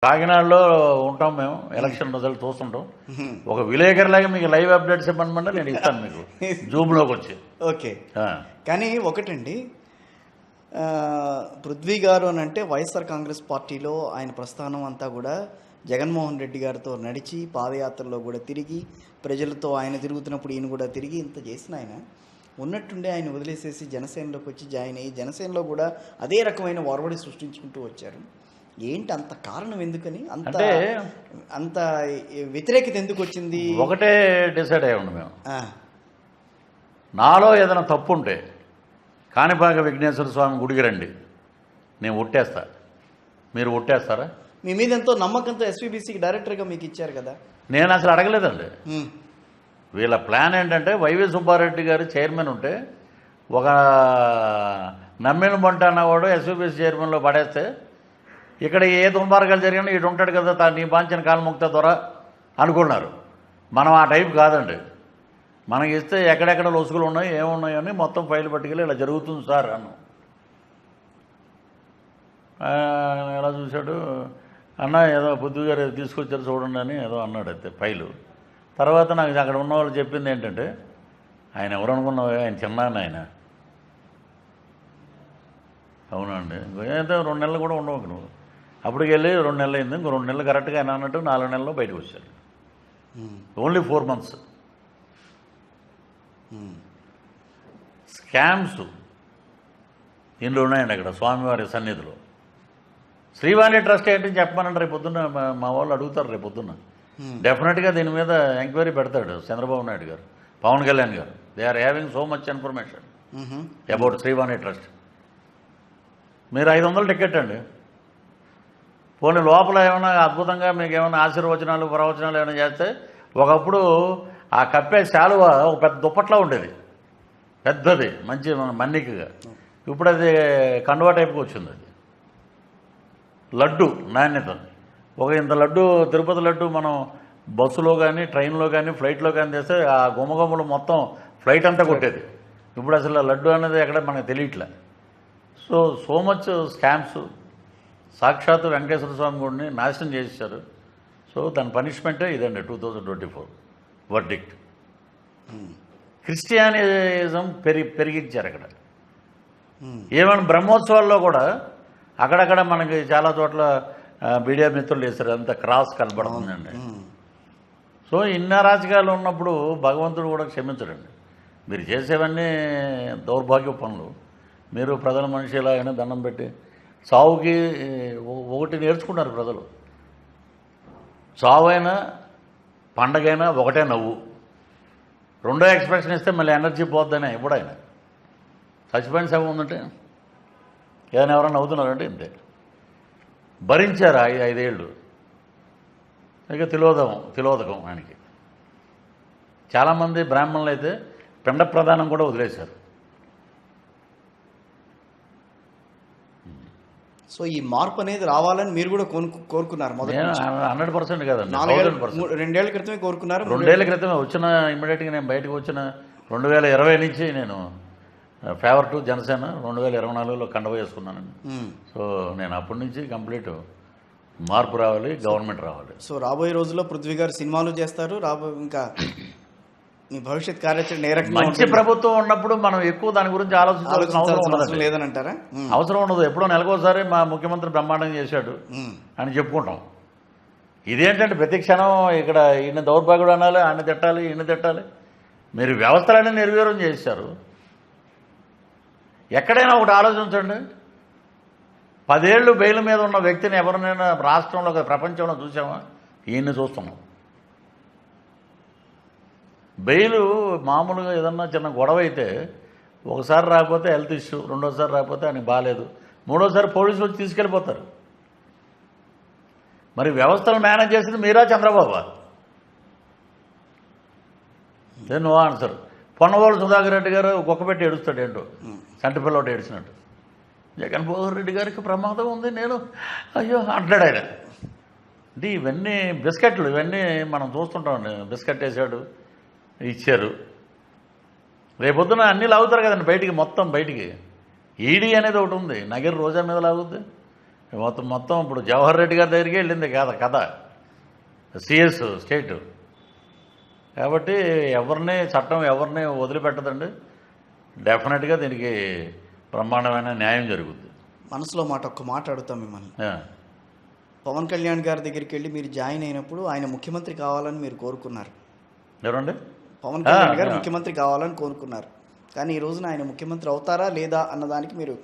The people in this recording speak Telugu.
కాకినాడలో ఉంటాం మేము, ఎలక్షన్ రిజల్ట్ చూస్తుంటాం. ఒక విలేకరులాగా మీకు లైవ్ అప్డేట్స్ ఇవ్వమంటే నేను ఇస్తాను మీకు జూమ్లోకి వచ్చి. ఓకే, కానీ ఒకటండి, పృథ్వీ గారు అని అంటే వైఎస్ఆర్ కాంగ్రెస్ పార్టీలో ఆయన ప్రస్థానం అంతా కూడా జగన్మోహన్ రెడ్డి గారితో నడిచి పాదయాత్రలో కూడా తిరిగి ప్రజలతో ఆయన తిరుగుతున్నప్పుడు ఈయన కూడా తిరిగి ఇంత చేసిన ఆయన ఉన్నట్టుండే ఆయన వదిలేసేసి జనసేనలోకి వచ్చి జాయిన్ అయ్యి జనసేనలో కూడా అదే రకమైన ఒరవడి సృష్టించుకుంటూ వచ్చారు. ఏంటి అంత కారణం, ఎందుకని అంత వ్యతిరేకత ఎందుకు వచ్చింది? ఒకటే డిసైడ్ అయ్యి ఉండి మేము, నాలో ఏదైనా తప్పు ఉంటే కాణిపాక విఘ్నేశ్వర స్వామి గుడికి రండి, నేను ఒట్టేస్తా. మీరు ఒట్టేస్తారా? మీ మీద ఎంతో నమ్మకంతో ఎస్వీబీసీకి డైరెక్టర్గా మీకు ఇచ్చారు కదా. నేను అసలు అడగలేదండి. వీళ్ళ ప్లాన్ ఏంటంటే వైవి సుబ్బారెడ్డి గారు చైర్మన్ ఉంటే ఒక నమ్మిన బంట అన్నవాడు ఎస్వీబీసీ చైర్మన్లో పడేస్తే ఇక్కడ ఏ దుర్మార్గాలు జరిగినా ఇటు ఉంటాడు కదా, నీ బాంచిన కాలముక్త దొర అనుకున్నారు. మనం ఆ టైప్ కాదండి. మనకి ఇస్తే ఎక్కడెక్కడ లొసుగులు ఉన్నాయి ఏమున్నాయని మొత్తం ఫైల్ పట్టుకెళ్ళి ఇలా జరుగుతుంది సార్ అన్న. ఎలా చూశాడు అన్న, ఏదో పృథ్వీ గారు తీసుకొచ్చారు చూడండి అని ఏదో అన్నాడు. అయితే ఫైలు తర్వాత నాకు అక్కడ ఉన్న వాళ్ళు చెప్పింది ఏంటంటే, ఆయన ఎవరు అనుకున్నావు, ఆయన చిన్నాన్న ఆయన. అవునండి, ఏదో 2 నెలలు కూడా ఉండవు నువ్వు. అప్పటికి వెళ్ళి 2 నెలలు అయింది, ఇంకో 2 నెలలు కరెక్ట్గా ఆయన అన్నట్టు 4 నెలల్లో బయటకు వచ్చారు. Only 4 months. స్కామ్స్ ఇంట్లో ఉన్నాయండి అక్కడ స్వామివారి సన్నిధిలో. శ్రీవాణి ట్రస్ట్ ఏంటి చెప్పమనండి, రేపు పొద్దున్న మా వాళ్ళు అడుగుతారు. రేపు పొద్దున్న డెఫినెట్గా దీని మీద ఎంక్వైరీ పెడతాడు చంద్రబాబు నాయుడు గారు, పవన్ కళ్యాణ్ గారు. They are having so much information about Srivani trust. మీరు 500 టికెట్ అండి, పోనీ లోపల ఏమైనా అద్భుతంగా మీకు ఏమైనా ఆశీర్వచనాలు ప్రవచనాలు ఏమైనా చేస్తే, ఒకప్పుడు ఆ కప్పే శాలువ ఒక పెద్ద దుప్పట్లా ఉండేది, పెద్దది మంచి మన్నికగా. ఇప్పుడు అది కండువా టైప్కి వచ్చింది. అది లడ్డు నాణ్యత, ఒక ఇంత లడ్డు, తిరుపతి లడ్డు మనం బస్సులో కానీ ట్రైన్లో కానీ ఫ్లైట్లో కానీ తెస్తే ఆ గుమ్మగుమ్మలు మొత్తం ఫ్లైట్ అంతా కొట్టేది. ఇప్పుడు అసలు లడ్డు అనేది ఎక్కడ మనకు తెలియట్లే. So much scams. సాక్షాత్ వెంకటేశ్వర స్వామి గుడిని నాశనం చేశారు. సో దాని పనిష్మెంటే ఇదండి 2024 వర్డిక్ట్. క్రిస్టియానిజం పెరిగించారు అక్కడ. ఏమైనా బ్రహ్మోత్సవాల్లో కూడా అక్కడక్కడ మనకి చాలా చోట్ల మీడియా మిత్రులు వేశారు, అంత క్రాస్ కనబడుతుందండి. సో ఇన్ని అరాచకాలు ఉన్నప్పుడు భగవంతుడు కూడా క్షమించడండి. మీరు చేసేవన్నీ దౌర్భాగ్య పనులు. మీరు ప్రజల మనిషి ఇలాగైనా దండం పెట్టి చావుకి ఒకటి నేర్చుకున్నారు ప్రజలు. చావైనా పండగైనా ఒకటే నవ్వు. రెండో ఎక్స్ప్రెషన్ ఇస్తే మళ్ళీ ఎనర్జీ పోద్దనే ఎప్పుడైనా. చచ్చిపోయిన శవం ఉందంటే ఏదైనా ఎవరైనా నవ్వుతున్నారంటే ఇంతే. భరించారు 5 ఏళ్ళు. ఇక తిలోదకం ఆయనకి. చాలామంది బ్రాహ్మణులు అయితే పిండ ప్రదానం కూడా వదిలేశారు. సో ఈ మార్పు అనేది రావాలని మీరు కూడా కోరుకున్నారు? 100% కదండి, 2 ఏళ్ల క్రితమే కోరుకున్నారు. 2 ఏళ్ల క్రితమే వచ్చిన ఇమ్మీడియట్గా నేను బయటకు వచ్చిన 2020 నుంచి నేను ఫేవర్ టు జనసేన 2024లో కండవ వేసుకున్నానండి. సో నేను అప్పటి నుంచి కంప్లీట్ మార్పు రావాలి, గవర్నమెంట్ రావాలి. సో రాబోయే రోజుల్లో పృథ్వీ గారు సినిమాలు చేస్తారు, ఇంకా మీ భవిష్యత్ కార్యాచరణ ఏ రకంగా? మంచి ప్రభుత్వం ఉన్నప్పుడు మనం ఎక్కువ దాని గురించి ఆలోచించాల్సిన అవసరం లేదని అంటారా? అవసరం ఉండదు. ఎప్పుడో నెలకోసారి మా ముఖ్యమంత్రి బ్రహ్మాండంగా చేశాడు అని చెప్పుకుంటాం. ఇదేంటంటే ప్రతి క్షణం ఇక్కడ ఈయన దౌర్భాగ్యుడు అనాలి, ఆయన తిట్టాలి, ఈయన తిట్టాలి. మీరు వ్యవస్థలన్నీ నిర్వీర్యం చేశారు. ఎక్కడైనా ఒకటి ఆలోచించండి, 10 ఏళ్ళు బెయిల్ మీద ఉన్న వ్యక్తిని ఎవరినైనా రాష్ట్రంలో ప్రపంచంలో చూసామా? ఈయన్ని చూస్తున్నాం. బెయిల్ మామూలుగా ఏదన్నా చిన్న గొడవ అయితే ఒకసారి రాకపోతే హెల్త్ ఇష్యూ, రెండోసారి రాకపోతే ఆయనకి బాగాలేదు, మూడోసారి పోలీసులు వచ్చి తీసుకెళ్ళిపోతారు. మరి వ్యవస్థను మేనేజ్ చేసింది మీరా చంద్రబాబు? No answer. పొన్నవాళ్ళు సుధాకర్ రెడ్డి గారు కుక్కపెట్టి ఏడుస్తాడు, ఏంటో చంటి పిల్లవాడు ఏడిచినట్టు. జగన్మోహన్ రెడ్డి గారికి ప్రమాదం ఉంది, నేను అయ్యో అంటాడు ఆయన. అంటే ఇవన్నీ బిస్కెట్లు, ఇవన్నీ మనం చూస్తుంటామండి. బిస్కెట్ వేసాడు, ఇచ్చారు, రేపొద్దున అన్నీ లాగుతారు కదండి బయటికి, మొత్తం బయటికి. ఈడీ అనేది ఒకటి ఉంది, నగర్ రోజా మీద లాగుద్ది, మొత్తం ఇప్పుడు జవహర్ రెడ్డి గారి దగ్గరికి వెళ్ళింది కథ సిఎస్ స్టేట్. కాబట్టి చట్టం ఎవరిని వదిలిపెట్టదండి. డెఫినెట్గా దీనికి బ్రహ్మాండమైన న్యాయం జరుగుద్ది. మనసులో ఒక్క మాట అడుగుతాం మిమ్మల్ని. పవన్ కళ్యాణ్ గారి దగ్గరికి వెళ్ళి మీరు జాయిన్ అయినప్పుడు ఆయన ముఖ్యమంత్రి కావాలని మీరు కోరుకున్నారు. ఎవరండి? పవన్ కళ్యాణ్ గారు ముఖ్యమంత్రి కావాలని కోరుకున్నారు. కానీ ఈ రోజున ఆయన ముఖ్యమంత్రి అవుతారా లేదా అన్నదానికి మీరు